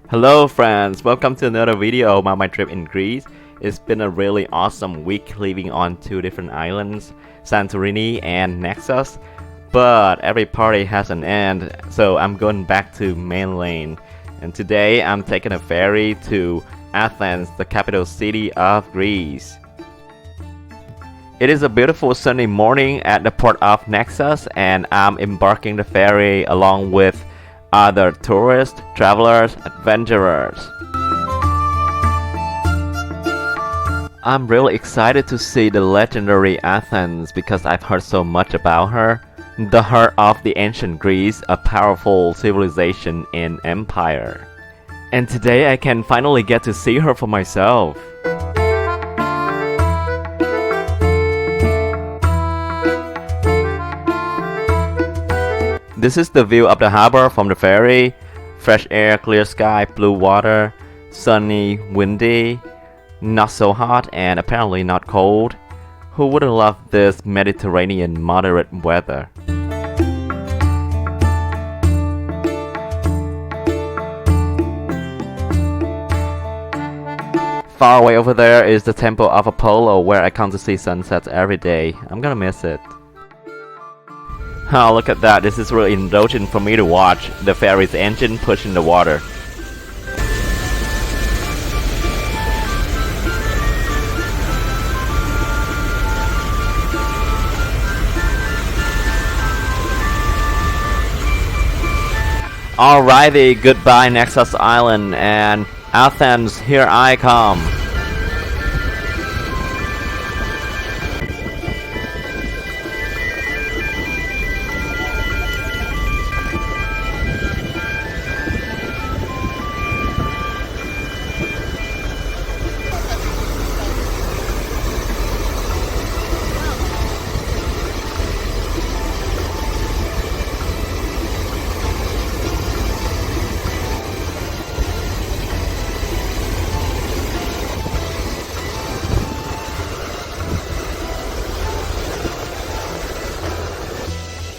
Hello friends, welcome to another video about my trip in Greece. It's been a really awesome week living on two different islands, Santorini and Naxos. But every party has an end, so I'm going back to mainland. And today I'm taking a ferry to Athens, the capital city of Greece. It is a beautiful sunny morning at the port of Naxos, and I'm embarking the ferry along with other tourists, travelers, adventurers. I'm really excited to see the legendary Athens because I've heard so much about her. The heart of the ancient Greece, a powerful civilization and empire. And today I can finally get to see her for myself. This is the view of the harbor from the ferry. Fresh air, clear sky, blue water, sunny, windy, not so hot and apparently not cold. Who wouldn't love this Mediterranean moderate weather? Far away over there is the temple of Apollo where I come to see sunsets every day. I'm gonna miss it. Oh, look at that. This is really indulgent for me to watch. The ferry's engine pushing the water. Alrighty, goodbye Naxos Island and Athens, here I come.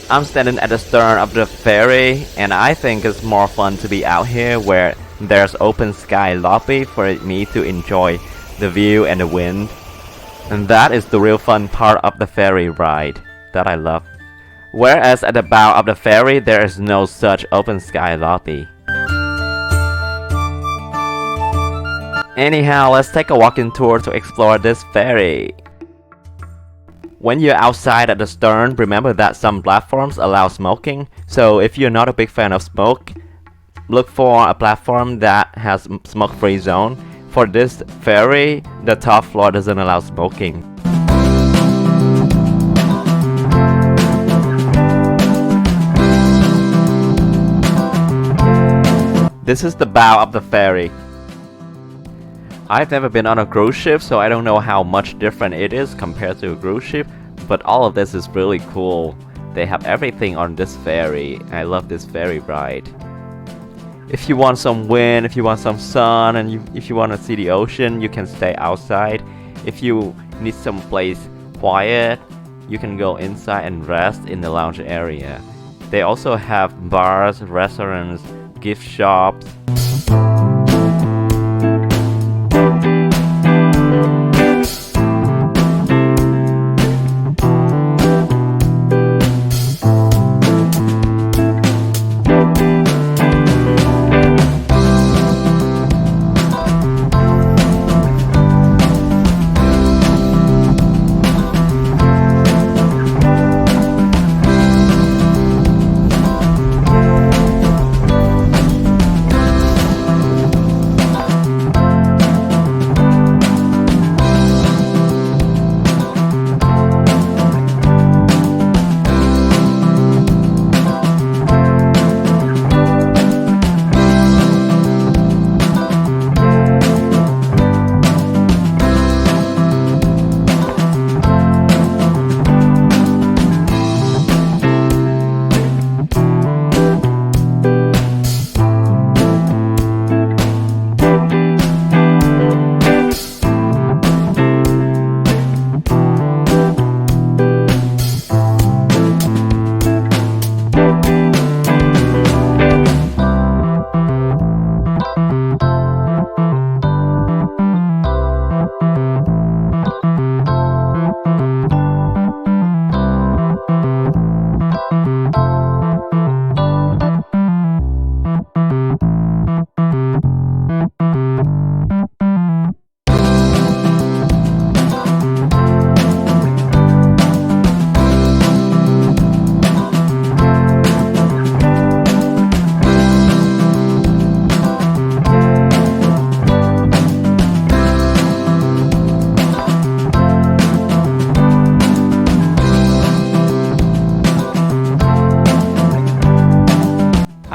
I'm standing at the stern of the ferry, and I think it's more fun to be out here where there's open sky lobby for me to enjoy the view and the wind. And that is the real fun part of the ferry ride that I love. Whereas at the bow of the ferry there is no such open sky lobby. Anyhow, let's take a walking tour to explore this ferry. When you're outside at the stern, remember that some platforms allow smoking, so if you're not a big fan of smoke, look for a platform that has smoke-free zone. For this ferry, the top floor doesn't allow smoking. This is the bow of the ferry. I've never been on a cruise ship, so I don't know how much different it is compared to a cruise ship, but all of this is really cool. They have everything on this ferry. I love this ferry ride. If you want some wind, if you want some sun, and if you want to see the ocean, you can stay outside. If you need some place quiet, you can go inside and rest in the lounge area. They also have bars, restaurants, gift shops.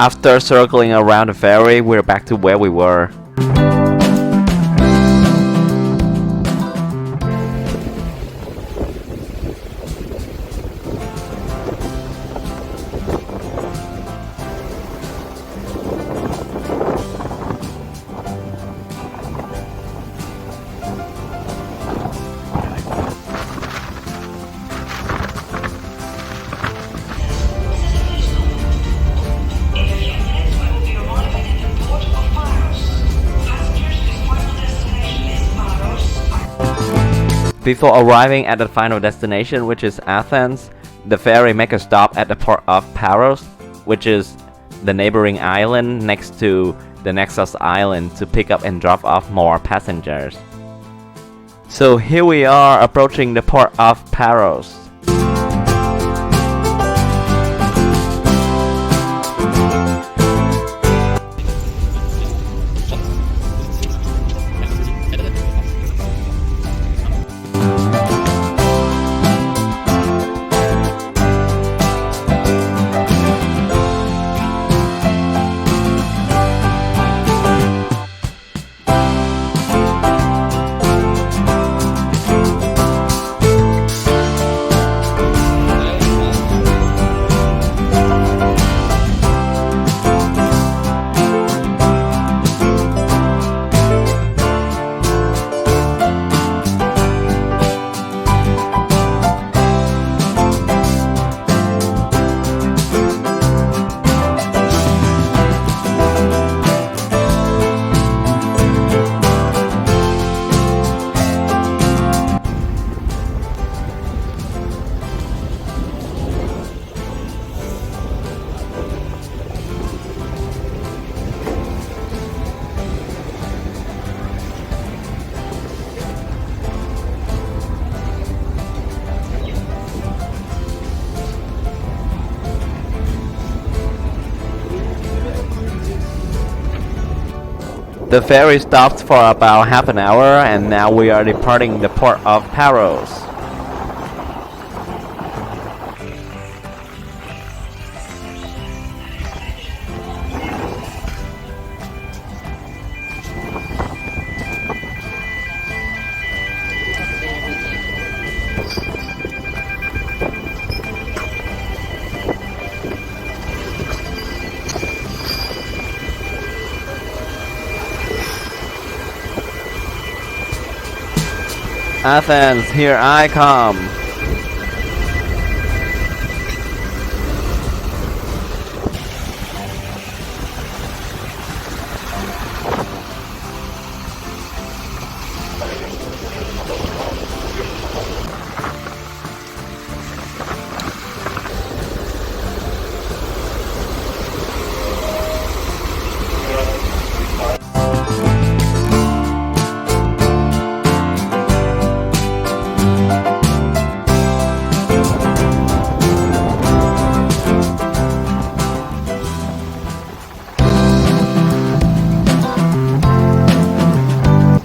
After circling around the ferry, we're back to where we were. Before arriving at the final destination, which is Athens, the ferry makes a stop at the port of Paros, which is the neighboring island next to the Naxos island, to pick up and drop off more passengers. So here we are approaching the port of Paros. The ferry stopped for about half an hour, and now we are departing the port of Paros. Athens, here I come.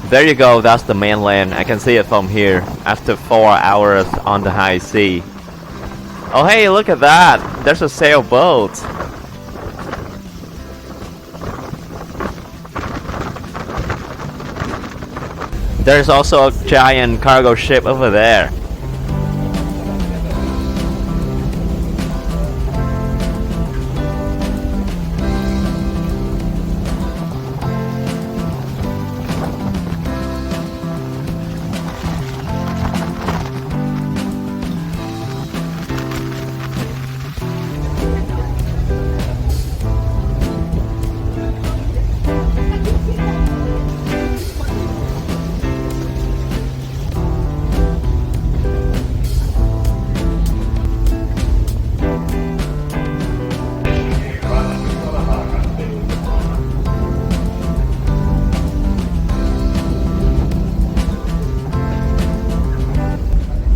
There you go, that's the mainland. I can see it from here after 4 hours on the high sea. Oh hey, look at that! There's a sailboat! There's also a giant cargo ship over there.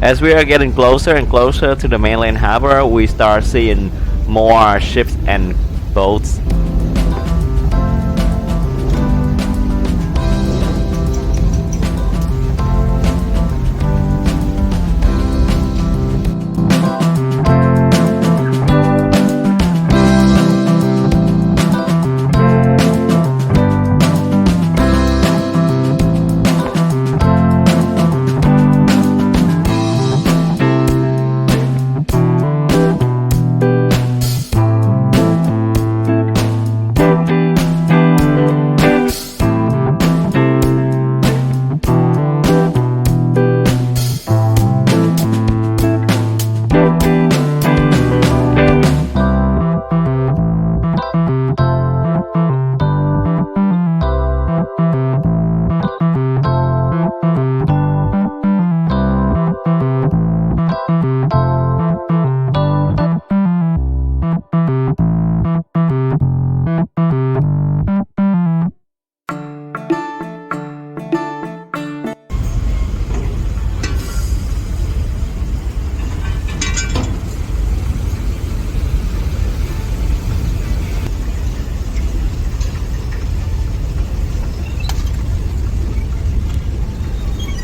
As we are getting closer and closer to the mainland harbor, we start seeing more ships and boats.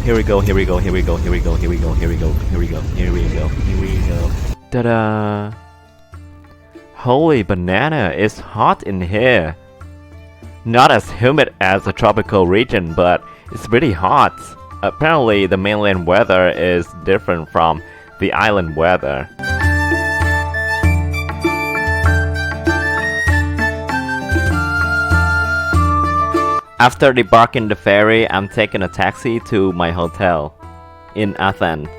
Here we go, here we go, here we go, here we go, here we go, here we go, here we go, here we go, here we go. Ta-da! Holy banana, it's hot in here. Not as humid as the tropical region, but it's really hot. Apparently, the mainland weather is different from the island weather. After debarking the ferry, I'm taking a taxi to my hotel in Athens.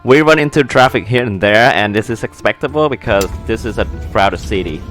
We run into traffic here and there, and this is expectable because this is a crowded city.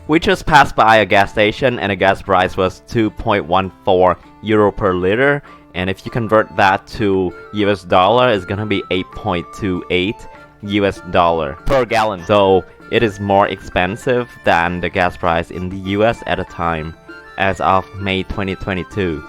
We just passed by a gas station and the gas price was 2.14 euro per liter, and if you convert that to US dollar, it's gonna be 8.28 US dollar per gallon. So it is more expensive than the gas price in the US at the time, as of May 2022.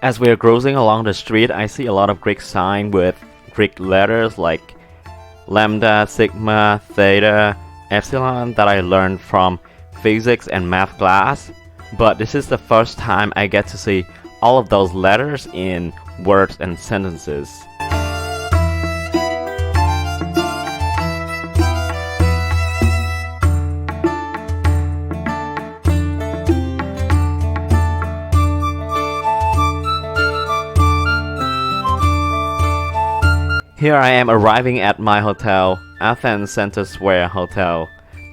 As we are cruising along the street, I see a lot of Greek signs with Greek letters like lambda, sigma, theta, epsilon that I learned from physics and math class. But this is the first time I get to see all of those letters in words and sentences. Here I am arriving at my hotel, Athens Center Square Hotel.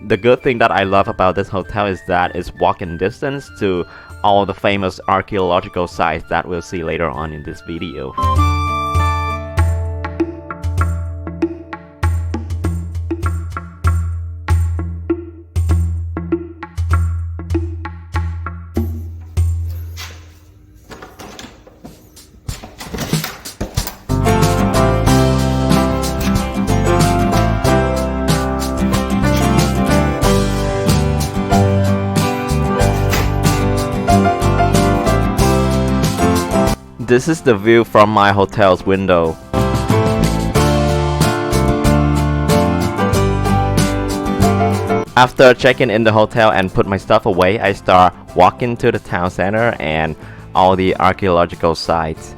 The good thing that I love about this hotel is that it's walking distance to all the famous archaeological sites that we'll see later on in this video. This is the view from my hotel's window. After checking in the hotel and put my stuff away, I start walking to the town center and all the archaeological sites.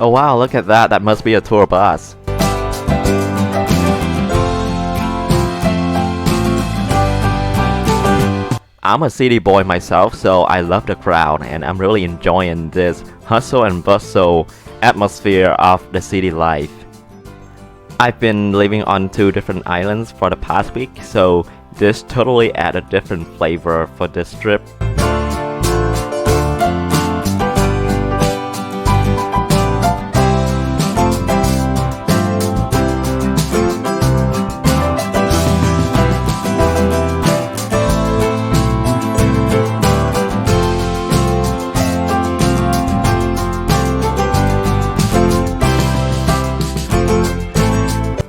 Oh wow, look at that, that must be a tour bus. I'm a city boy myself, so I love the crowd and I'm really enjoying this hustle and bustle atmosphere of the city life. I've been living on 2 different islands for the past week, so this totally added a different flavor for this trip.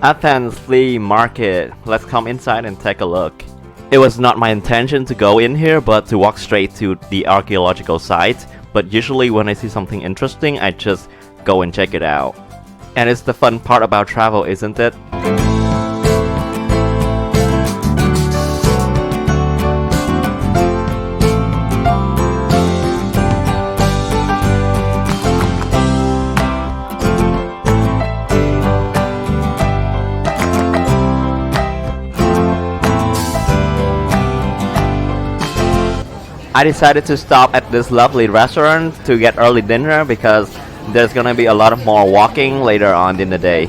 Athens flea market. Let's come inside and take a look. It was not my intention to go in here, but to walk straight to the archaeological site. But usually when I see something interesting, I just go and check it out. And it's the fun part about travel, isn't it? I decided to stop at this lovely restaurant to get early dinner because there's gonna be a lot of more walking later on in the day.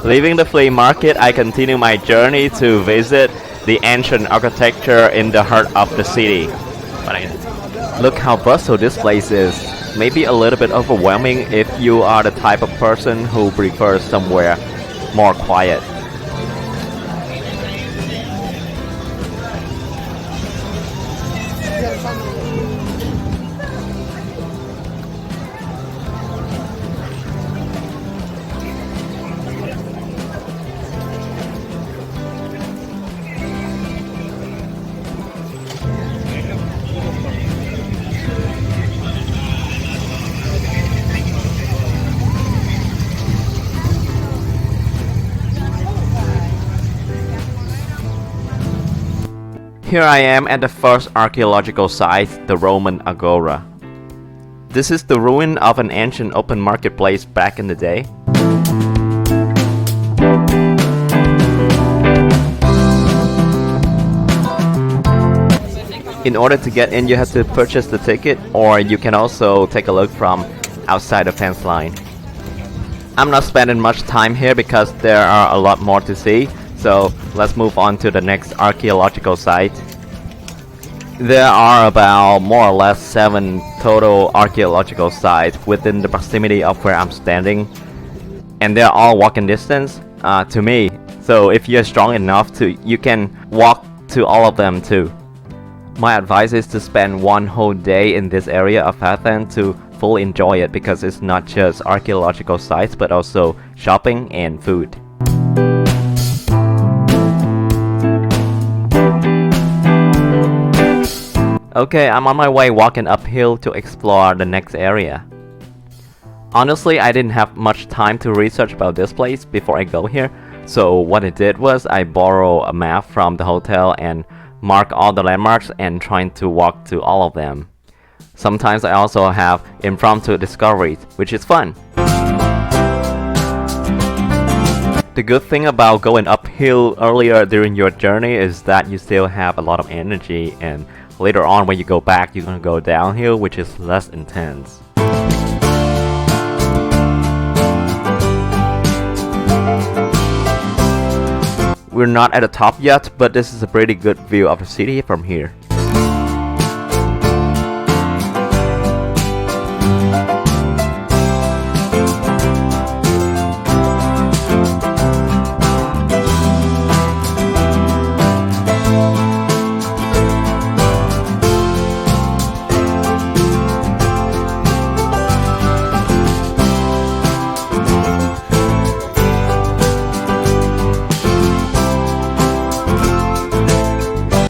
Leaving the flea market, I continue my journey to visit the ancient architecture in the heart of the city. Look how bustle this place is. Maybe a little bit overwhelming if you are the type of person who prefers somewhere more quiet. Here I am at the first archaeological site, the Roman Agora. This is the ruin of an ancient open marketplace back in the day. In order to get in, you have to purchase the ticket, or you can also take a look from outside the fence line. I'm not spending much time here because there are a lot more to see. So let's move on to the next archaeological site. There are about more or less 7 total archaeological sites within the proximity of where I'm standing, and they're all walking distance to me. So if you're strong enough you can walk to all of them too. My advice is to spend one whole day in this area of Athens to fully enjoy it, because it's not just archaeological sites but also shopping and food. Okay, I'm on my way walking uphill to explore the next area. Honestly, I didn't have much time to research about this place before I go here, so what I did was I borrowed a map from the hotel and mark all the landmarks and trying to walk to all of them. Sometimes I also have impromptu discoveries, which is fun. The good thing about going uphill earlier during your journey is that you still have a lot of energy, and later on when you go back, you're gonna go downhill, which is less intense. We're not at the top yet, but this is a pretty good view of the city from here.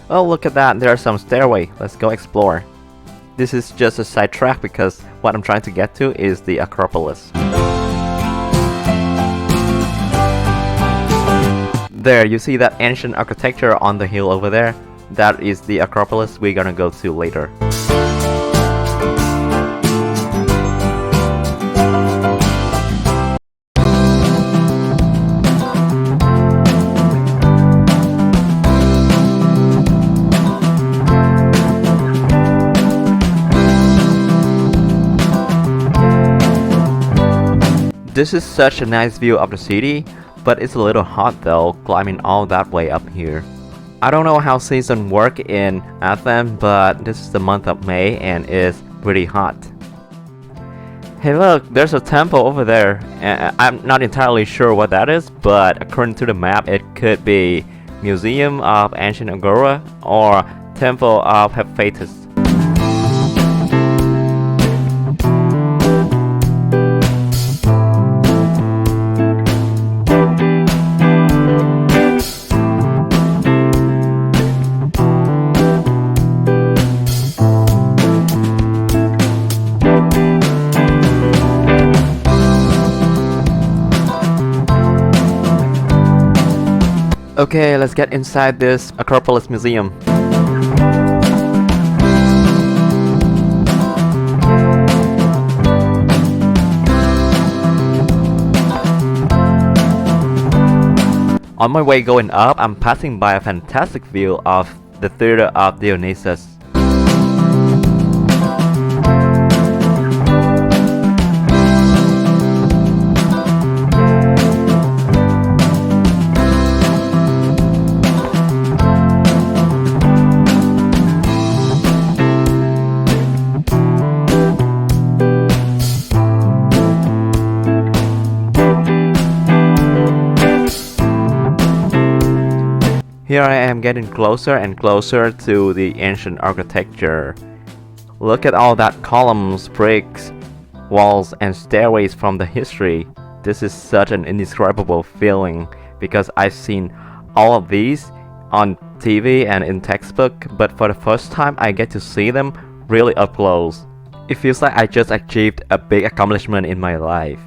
Oh, look at that, there's some stairway. Let's go explore. This is just a sidetrack because what I'm trying to get to is the Acropolis. There, you see that ancient architecture on the hill over there? That is the Acropolis we're gonna go to later. This is such a nice view of the city, but it's a little hot though, climbing all that way up here. I don't know how seasons work in Athens, but this is the month of May and it's pretty hot. Hey look, there's a temple over there. I'm not entirely sure what that is, but according to the map it could be Museum of Ancient Agora or Temple of Hephaestus. Okay, let's get inside this Acropolis Museum. On my way going up, I'm passing by a fantastic view of the Theater of Dionysus. Here I am getting closer and closer to the ancient architecture. Look at all that columns, bricks, walls and stairways from the history. This is such an indescribable feeling because I've seen all of these on TV and in textbook, but for the first time I get to see them really up close. It feels like I just achieved a big accomplishment in my life.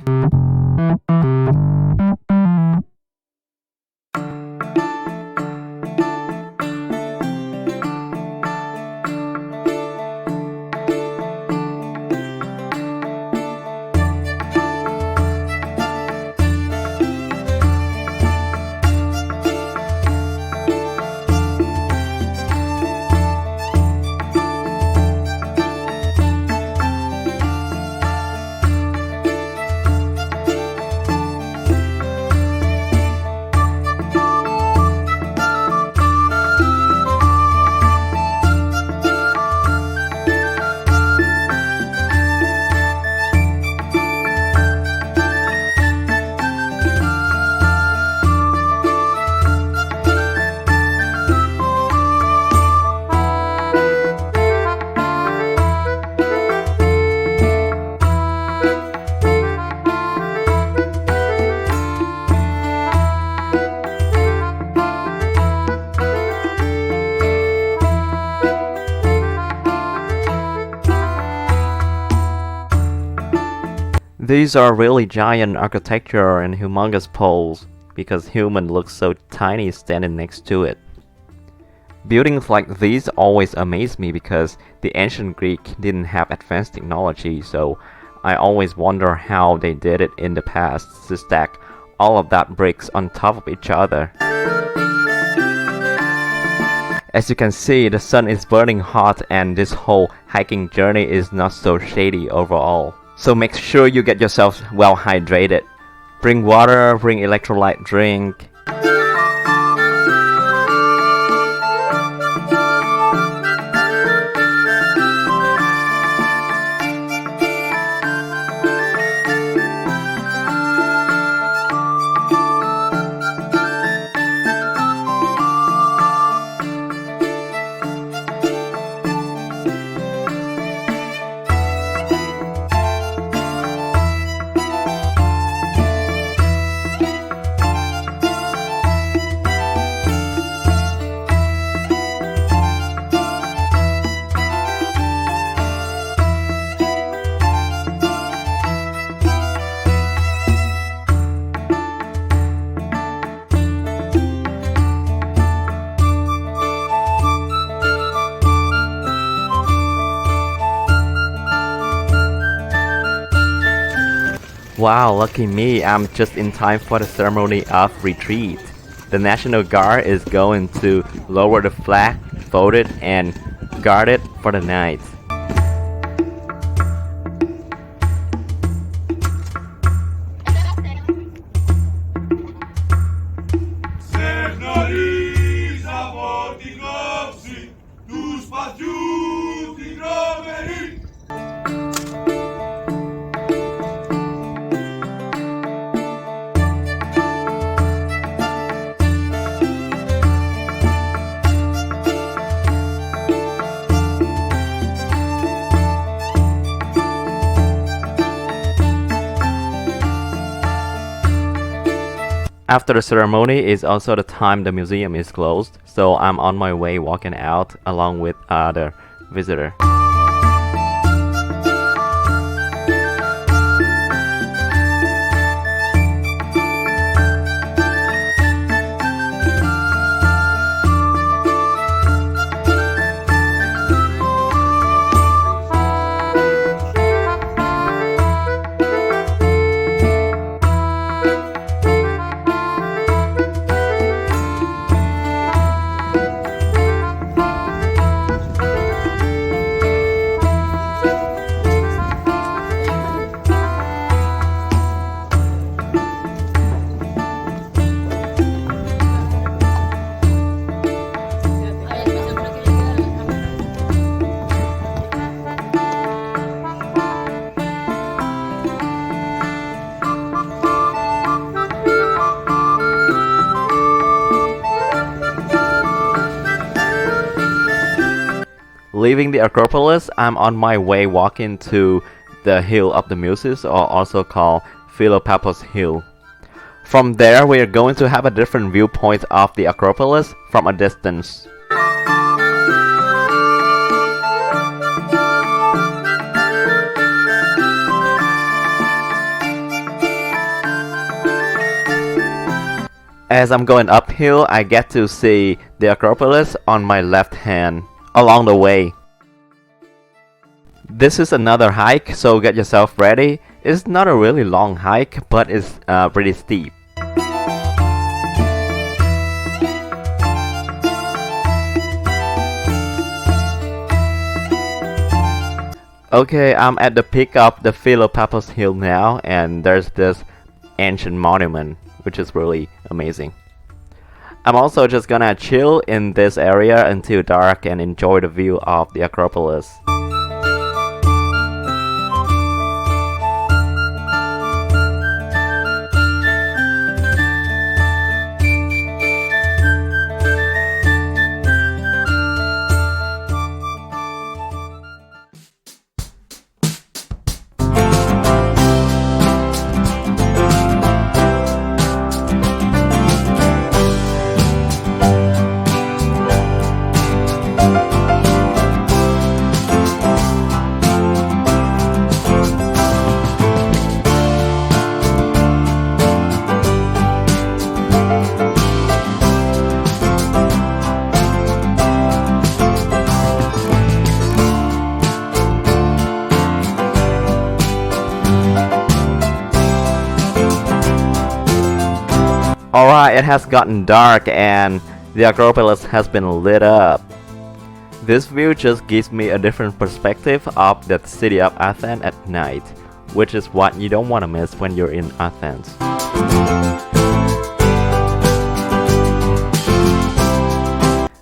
These are really giant architecture and humongous poles because human looks so tiny standing next to it. Buildings like these always amaze me because the ancient Greek didn't have advanced technology, so I always wonder how they did it in the past to stack all of that bricks on top of each other. As you can see, the sun is burning hot and this whole hiking journey is not so shady overall. So make sure you get yourself well hydrated. Bring water, bring electrolyte drink. Wow, lucky me, I'm just in time for the ceremony of retreat. The National Guard is going to lower the flag, fold it, and guard it for the night. After the ceremony is also the time the museum is closed, so I'm on my way walking out along with other visitors. Leaving the Acropolis, I'm on my way walking to the Hill of the Muses, or also called Philopappos Hill. From there, we are going to have a different viewpoint of the Acropolis from a distance. As I'm going uphill, I get to see the Acropolis on my left hand along the way. This is another hike, so get yourself ready. It's not a really long hike, but it's pretty steep. Okay, I'm at the peak of the Philopappos Hill now, and there's this ancient monument, which is really amazing. I'm also just gonna chill in this area until dark and enjoy the view of the Acropolis. Alright, it has gotten dark and the Acropolis has been lit up. This view just gives me a different perspective of the city of Athens at night, which is what you don't want to miss when you're in Athens.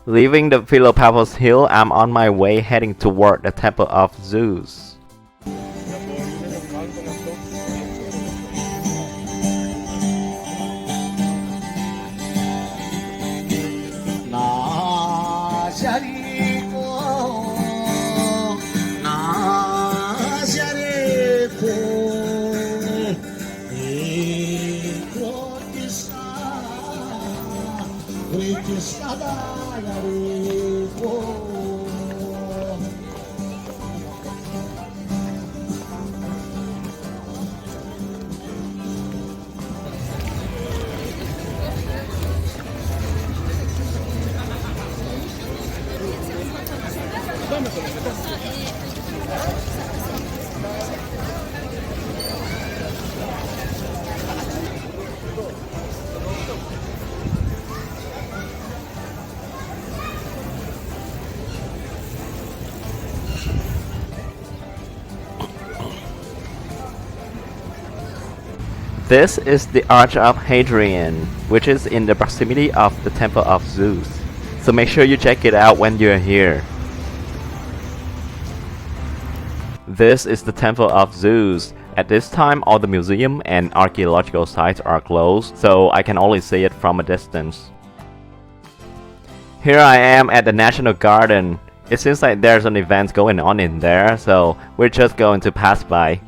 Leaving the Philopappos Hill, I'm on my way heading toward the Temple of Zeus. This is the Arch of Hadrian, which is in the proximity of the Temple of Zeus. So make sure you check it out when you're here. This is the Temple of Zeus. At this time, all the museum and archaeological sites are closed, so I can only see it from a distance. Here I am at the National Garden. It seems like there's an event going on in there, so we're just going to pass by.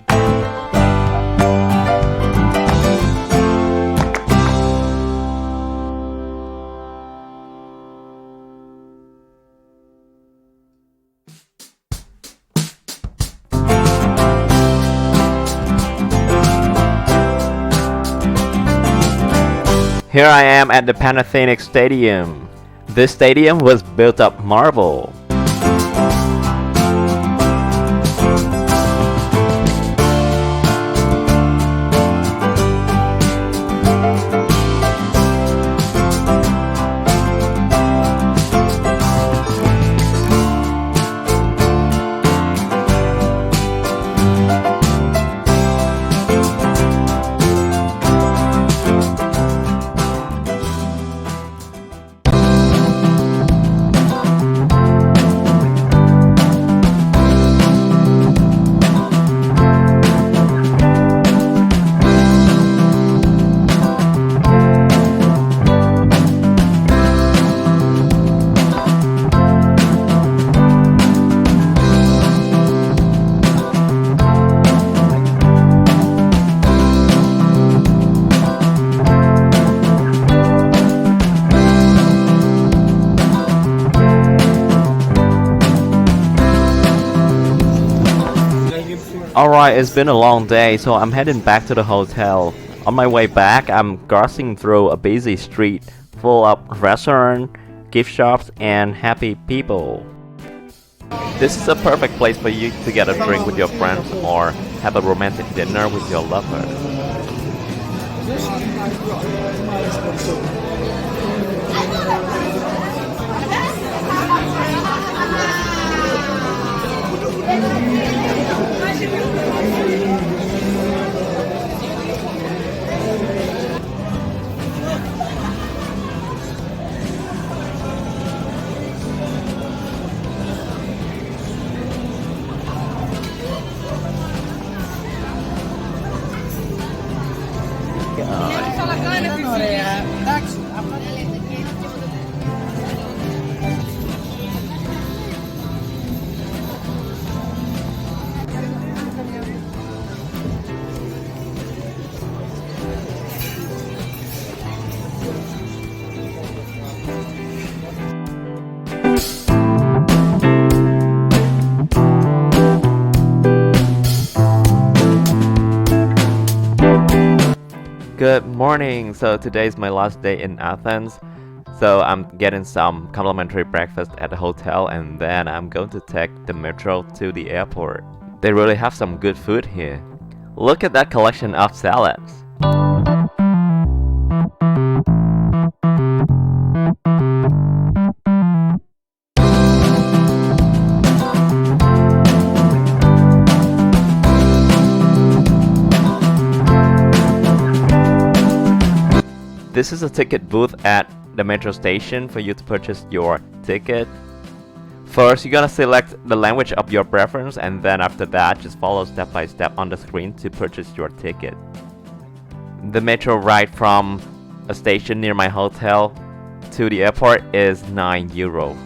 Here I am at the Panathenaic Stadium. This stadium was built of marble. Alright, it's been a long day, so I'm heading back to the hotel. On my way back, I'm crossing through a busy street full of restaurants, gift shops, and happy people. This is a perfect place for you to get a drink with your friends or have a romantic dinner with your lover. Good morning! So today is my last day in Athens. So I'm getting some complimentary breakfast at the hotel and then I'm going to take the metro to the airport. They really have some good food here. Look at that collection of salads. This is a ticket booth at the metro station for you to purchase your ticket. First, you're gonna select the language of your preference and then after that, just follow step by step on the screen to purchase your ticket. The metro ride from a station near my hotel to the airport is €9.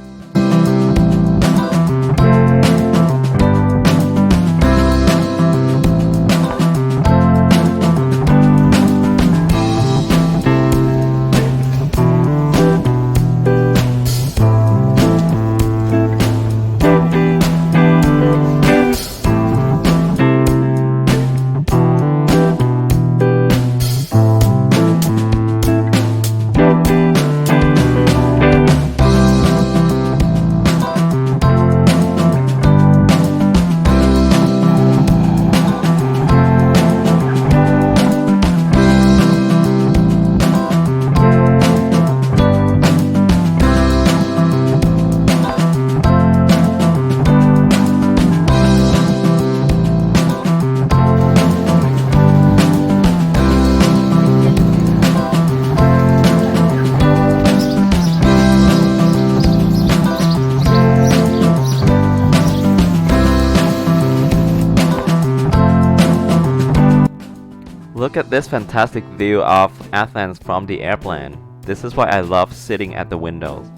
Look at this fantastic view of Athens from the airplane. This is why I love sitting at the windows.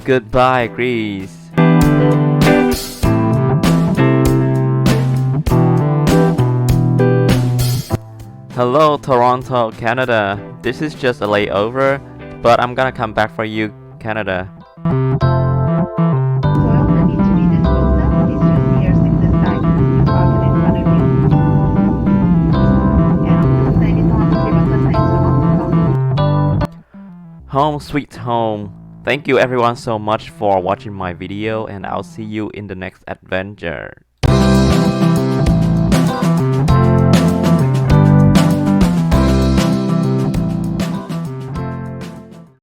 Goodbye, Greece! Hello, Toronto, Canada. This is just a layover, but I'm gonna come back for you, Canada. Home sweet home. Thank you everyone so much for watching my video and I'll see you in the next adventure.